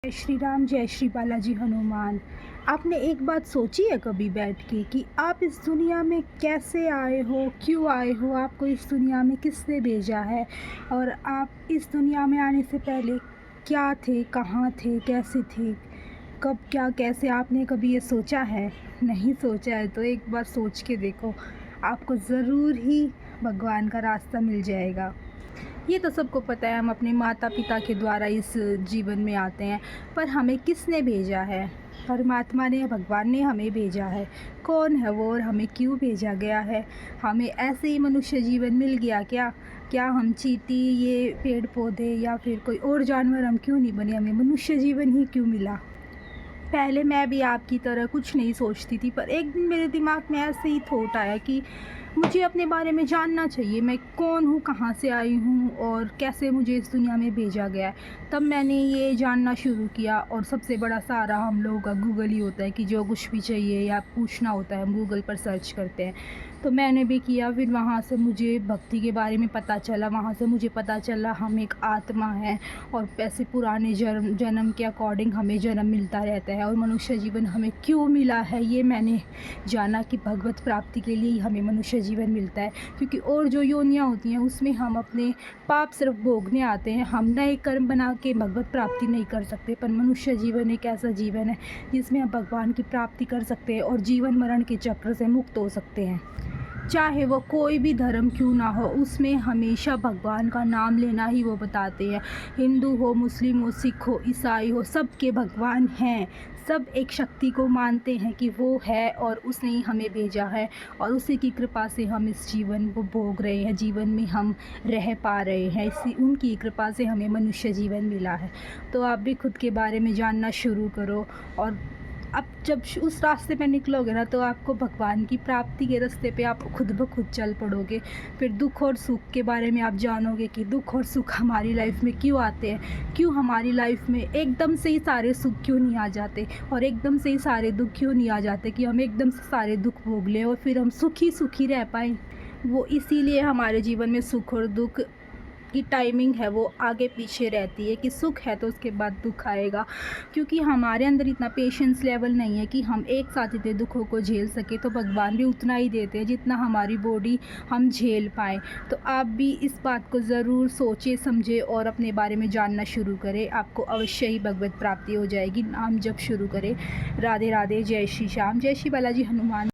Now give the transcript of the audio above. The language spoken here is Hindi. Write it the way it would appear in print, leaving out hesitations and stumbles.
जय श्री राम, जय श्री बालाजी हनुमान। आपने एक बात सोची है कभी बैठ के कि आप इस दुनिया में कैसे आए हो, क्यों आए हो, आपको इस दुनिया में किसने भेजा है और आप इस दुनिया में आने से पहले क्या थे, कहाँ थे, कैसे थे, कब क्या कैसे, आपने कभी ये सोचा है? नहीं सोचा है तो एक बार सोच के देखो, आपको ज़रूर ही भगवान का रास्ता मिल जाएगा। ये तो सबको पता है, हम अपने माता पिता के द्वारा इस जीवन में आते हैं, पर हमें किसने भेजा है? परमात्मा ने, भगवान ने हमें भेजा है। कौन है वो और हमें क्यों भेजा गया है? हमें ऐसे ही मनुष्य जीवन मिल गया क्या? क्या हम चींटी, ये पेड़ पौधे या फिर कोई और जानवर हम क्यों नहीं बने? हमें मनुष्य जीवन ही क्यों मिला? पहले मैं भी आपकी तरह कुछ नहीं सोचती थी, पर एक दिन मेरे दिमाग में ऐसे ही थॉट आया कि मुझे अपने बारे में जानना चाहिए, मैं कौन हूँ, कहाँ से आई हूँ और कैसे मुझे इस दुनिया में भेजा गया है। तब मैंने ये जानना शुरू किया और सबसे बड़ा सहारा हम लोगों का गूगल ही होता है कि जो कुछ भी चाहिए या पूछना होता है हम गूगल पर सर्च करते हैं। तो मैंने भी किया, फिर वहाँ से मुझे भक्ति के बारे में पता चला, वहाँ से मुझे पता चला हम एक आत्मा है और ऐसे पुराने जन्म के अकॉर्डिंग हमें जन्म मिलता रहता है और मनुष्य जीवन हमें क्यों मिला है ये मैंने जाना कि भगवत प्राप्ति के लिए ही हमें मनुष्य जीवन मिलता है। क्योंकि और जो योनियाँ होती हैं उसमें हम अपने पाप सिर्फ भोगने आते हैं, हम नए कर्म बना के भगवत प्राप्ति नहीं कर सकते। पर मनुष्य जीवन एक ऐसा जीवन है जिसमें हम भगवान की प्राप्ति कर सकते हैं और जीवन मरण के चक्र से मुक्त हो सकते हैं। चाहे वो कोई भी धर्म क्यों ना हो, उसमें हमेशा भगवान का नाम लेना ही वो बताते हैं। हिंदू हो, मुस्लिम हो, सिख हो, ईसाई हो, सबके भगवान हैं। सब एक शक्ति को मानते हैं कि वो है और उसने ही हमें भेजा है और उसी की कृपा से हम इस जीवन को भोग रहे हैं, जीवन में हम रह पा रहे हैं। इसी उनकी कृपा से हमें मनुष्य जीवन मिला है। तो आप भी खुद के बारे में जानना शुरू करो और अब जब उस रास्ते पे निकलोगे ना तो आपको भगवान की प्राप्ति के रास्ते पे आप खुद ब खुद चल पड़ोगे। फिर दुख और सुख के बारे में आप जानोगे कि दुख और सुख हमारी लाइफ में क्यों आते हैं, क्यों हमारी लाइफ में एकदम से ही सारे सुख क्यों नहीं आ जाते और एकदम से ही सारे दुख क्यों नहीं आ जाते कि हम एकदम से सारे दुख भोग लें और फिर हम सुखी रह पाएँ। वो इसीलिए हमारे जीवन में सुख और दुख की टाइमिंग है वो आगे पीछे रहती है कि सुख है तो उसके बाद दुख आएगा। क्योंकि हमारे अंदर इतना पेशेंस लेवल नहीं है कि हम एक साथ इतने दुखों को झेल सके। तो भगवान भी उतना ही देते हैं जितना हमारी बॉडी हम झेल पाएँ। तो आप भी इस बात को ज़रूर सोचें, समझें और अपने बारे में जानना शुरू करें। आपको अवश्य ही भगवत प्राप्ति हो जाएगी। नाम जप शुरू करें। राधे राधे, जय श्री श्याम, जय श्री बालाजी हनुमान।